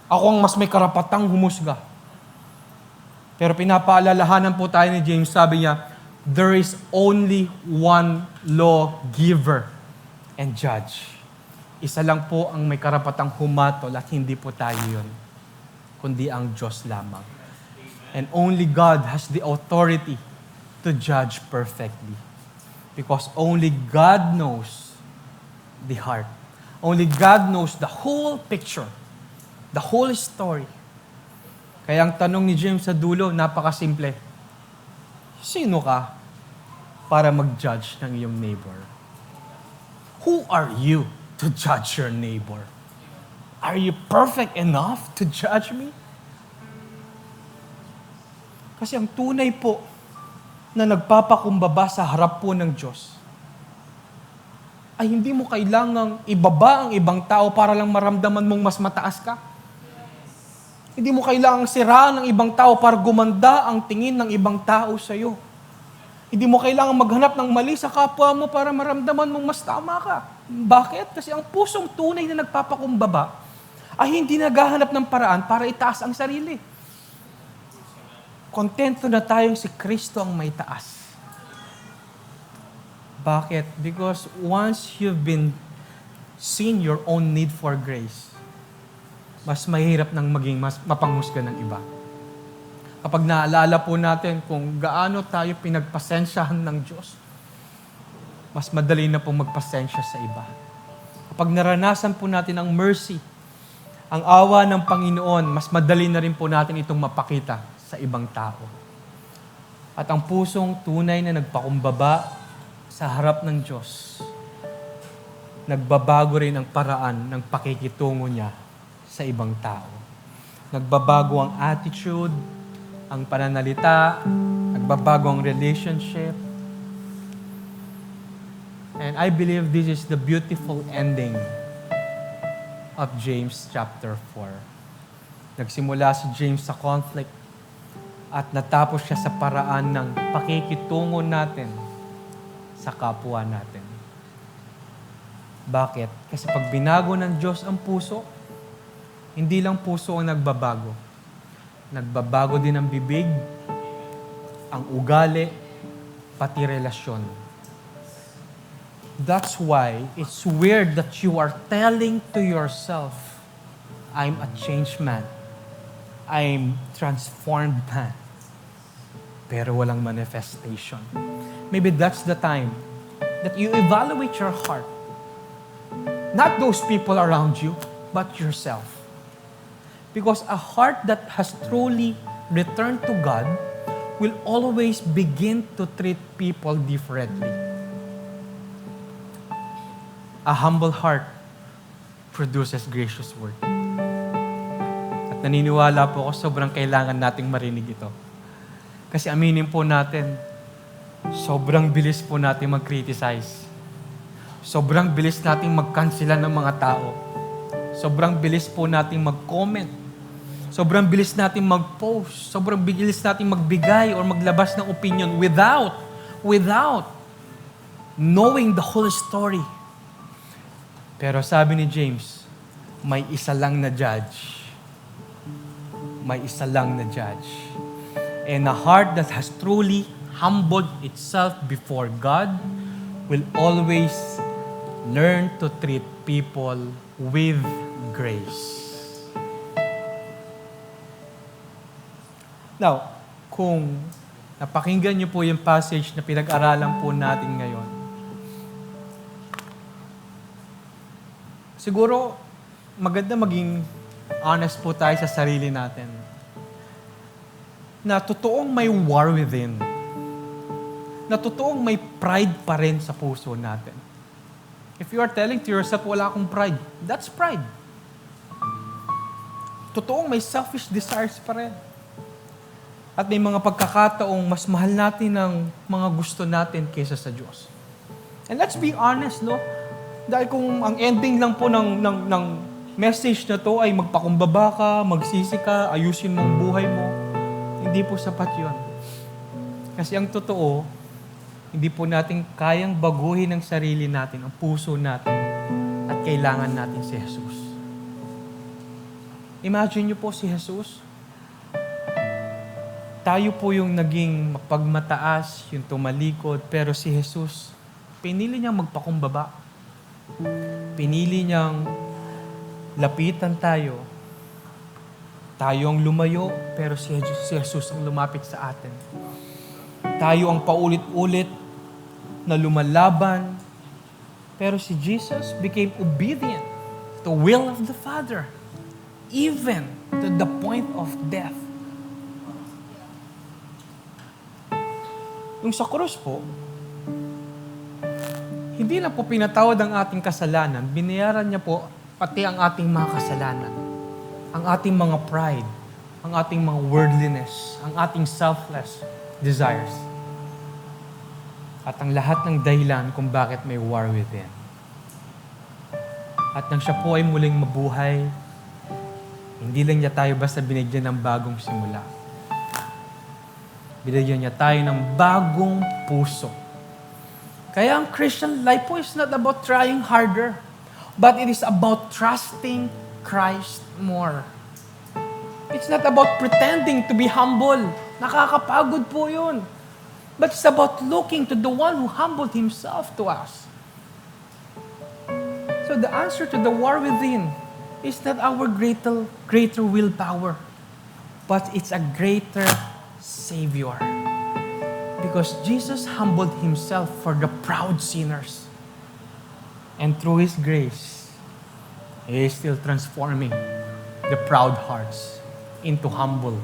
Ako ang mas may karapatang humusga. Pero pinapaalalahanan po tayo ni James, sabi niya, there is only one lawgiver and judge. Isa lang po ang may karapatang humatol at hindi po tayo yun, kundi ang Diyos lamang. And only God has the authority to judge perfectly. Because only God knows the heart. Only God knows the whole picture, the whole story. Kaya ang tanong ni James sa dulo, napakasimple. Sino ka para mag-judge ng iyong neighbor? Who are you to judge your neighbor? Are you perfect enough to judge me? Kasi ang tunay po na nagpapakumbaba sa harap po ng Diyos ay hindi mo kailangang ibaba ang ibang tao para lang maramdaman mong mas mataas ka. Hindi mo kailangang siraan ang ibang tao para gumanda ang tingin ng ibang tao sa iyo. Hindi mo kailangang maghanap ng mali sa kapwa mo para maramdaman mong mas tama ka. Bakit? Kasi ang pusong tunay na nagpapakumbaba ay hindi naghahanap ng paraan para itaas ang sarili. Kontento na tayong si Kristo ang may taas. Bakit? Because once you've been seen your own need for grace, mas mahirap nang maging mas mapanghusga ng iba. Kapag naalala po natin kung gaano tayo pinagpasensyahan ng Diyos, mas madali na pong magpasensya sa iba. Kapag naranasan po natin ang mercy, ang awa ng Panginoon, mas madali na rin po natin itong mapakita sa ibang tao. At ang pusong tunay na nagpakumbaba sa harap ng Diyos, nagbabago rin ang paraan ng pakikitungo niya sa ibang tao. Nagbabago ang attitude, ang pananalita, nagbabago ang relationship. And I believe this is the beautiful ending of James chapter 4. Nagsimula si James sa conflict at natapos siya sa paraan ng pakikitungo natin sa kapwa natin. Bakit? Kasi pag binago ng Diyos ang puso, hindi lang puso ang nagbabago. Nagbabago din ang bibig, ang ugali, pati relasyon. That's why it's weird that you are telling to yourself, I'm a changed man. I'm transformed man. Pero walang manifestation. Maybe that's the time that you evaluate your heart. Not those people around you, but yourself. Because a heart that has truly returned to God will always begin to treat people differently. A humble heart produces gracious word. At naniniwala po ako, sobrang kailangan nating marinig ito. Kasi aminin po natin, sobrang bilis po natin mag-criticize. Sobrang bilis nating mag-cancela ng mga tao. Sobrang bilis po nating mag-comment. Sobrang bilis nating mag-post. Sobrang bilis nating magbigay or maglabas ng opinion without knowing the whole story. Pero sabi ni James, may isa lang na judge. May isa lang na judge. And a heart that has truly humbled itself before God will always learn to treat people with grace. Now, kung napakinggan niyo po yung passage na pinag-aralan po natin ngayon, siguro maganda maging honest po tayo sa sarili natin na totoong may war within, na totoong may pride pa rin sa puso natin. If you are telling to yourself, wala akong pride, that's pride. Totoong may selfish desires pa rin. At may mga pagkakataong mas mahal natin ang mga gusto natin kaysa sa Diyos. And let's be honest, no? Dahil kung ang ending lang po ng message na to ay magpakumbaba ka, magsisi ka, ayusin mo ang buhay mo, hindi po sapat yun. Kasi ang totoo, hindi po natin kayang baguhin ang sarili natin, ang puso natin, at kailangan natin si Jesus. Imagine niyo po si Jesus. Tayo po yung naging mapagmataas, yung tumalikod, pero si Jesus, pinili niyang magpakumbaba. Pinili niyang lapitan tayo. Tayo ang lumayo, pero si Jesus ang lumapit sa atin. Tayo ang paulit-ulit na lumalaban, pero si Jesus became obedient to the will of the Father, even to the point of death. Yung sa krus po, hindi lang po pinatawad ang ating kasalanan, binayaran niya po pati ang ating mga kasalanan, ang ating mga pride, ang ating mga worldliness, ang ating selfless desires. At ang lahat ng dahilan kung bakit may war within. At nang siya po ay muling mabuhay, hindi lang niya tayo basta binigyan ng bagong simula. Binigyan niya tayo ng bagong puso. Kaya ang Christian life po is not about trying harder, but it is about trusting Christ more. It's not about pretending to be humble. Nakakapagod po yun. But it's about looking to the one who humbled himself to us. So the answer to the war within is not our greater willpower, but it's a greater Savior. Because Jesus humbled himself for the proud sinners. And through His grace, He is still transforming the proud hearts into humble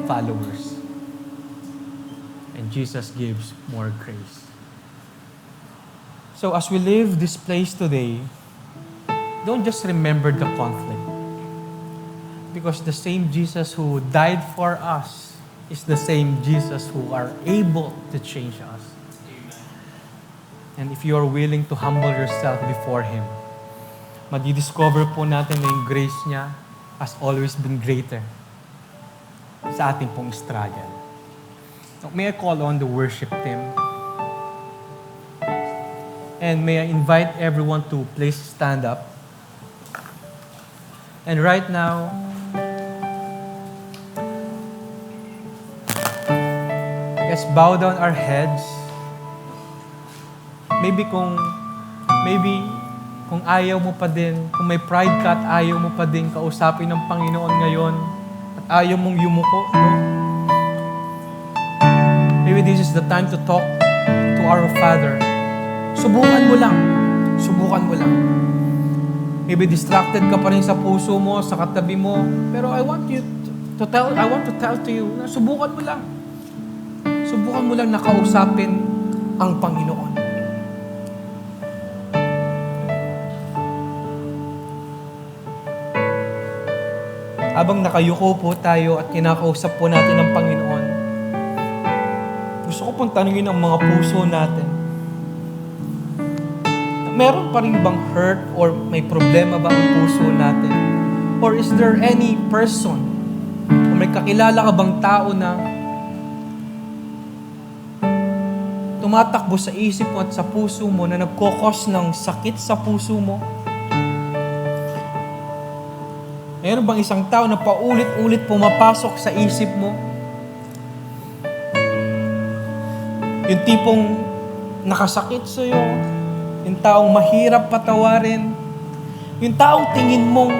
followers. And Jesus gives more grace. So as we leave this place today, don't just remember the conflict. Because the same Jesus who died for us is the same Jesus who are able to change us. And if you are willing to humble yourself before Him, madidiscover po natin na yung grace niya has always been greater sa ating pong struggle. So, may I call on the worship team? And may I invite everyone to please stand up. And right now, let's bow down our heads. Maybe kung ayaw mo pa din, kung may pride ka at ayaw mo pa din kausapin ng Panginoon ngayon, at ayaw mong yumuko, no? Maybe this is the time to talk to our Father. Subukan mo lang. Subukan mo lang. Maybe distracted ka pa rin sa puso mo, sa katabi mo, pero I want to tell to you, na subukan mo lang. Subukan mo lang na kausapin ang Panginoon. Habang nakayuko po tayo at kinakausap po natin ang Panginoon, gusto ko pong tanungin ang mga puso natin. Meron pa rin bang hurt or may problema ba ang puso natin? Or is there any person o may kakilala ka bang tao na tumatakbo sa isip mo at sa puso mo na nagkokos ng sakit sa puso mo? Meron bang isang tao na paulit-ulit pumapasok sa isip mo? Yung tipong nakasakit sa'yo, yung taong mahirap patawarin, yung taong tingin mong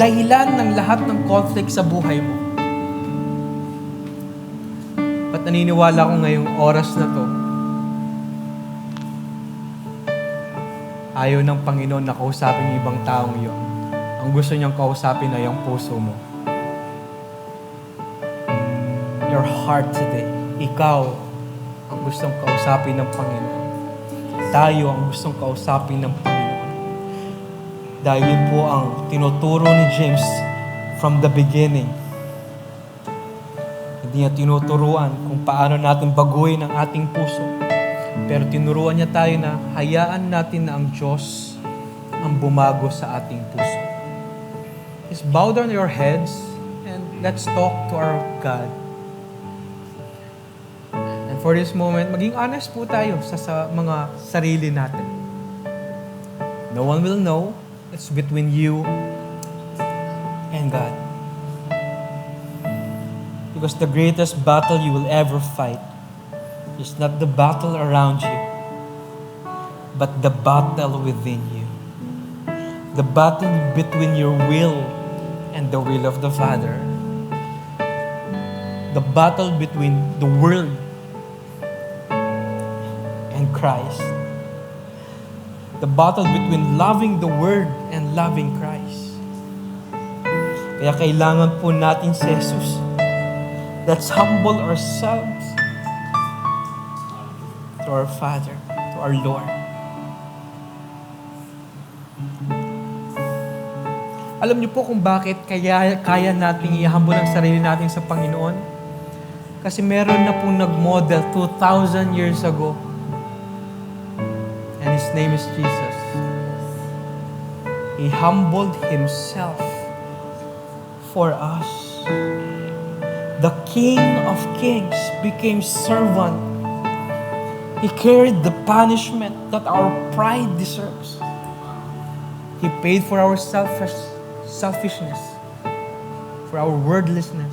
dahilan ng lahat ng conflict sa buhay mo. At naniniwala ko ngayong oras na to, ayaw ng Panginoon na kausapin yung ibang taong yun. Ang gusto niyang kausapin ay ang puso mo. Your heart today. Ikaw ang gustong kausapin ng Panginoon. Tayo ang gustong kausapin ng Panginoon. Dahil yun po ang tinuturo ni James from the beginning. Hindi niya tinuturuan kung paano natin baguhin ang ating puso. Pero tinuruan niya tayo na hayaan natin na ang Diyos ang bumago sa ating puso. Just bow down your heads and let's talk to our God. And for this moment, maging honest po tayo sa mga sarili natin. No one will know. It's between you and God. Because the greatest battle you will ever fight is not the battle around you, but the battle within you. The battle between your will and the will of the Father. The battle between the world and Christ. The battle between loving the Word and loving Christ. Kaya kailangan po natin si Jesus. Let's humble ourselves to our Father, to our Lord. Alam niyo po kung bakit kaya nating ihambol ang sarili natin sa Panginoon? Kasi meron na pong nag-model 2,000 years ago. And His name is Jesus. He humbled Himself for us. The King of Kings became servant. He carried the punishment that our pride deserves. He paid for our selfishness, for our wordlessness.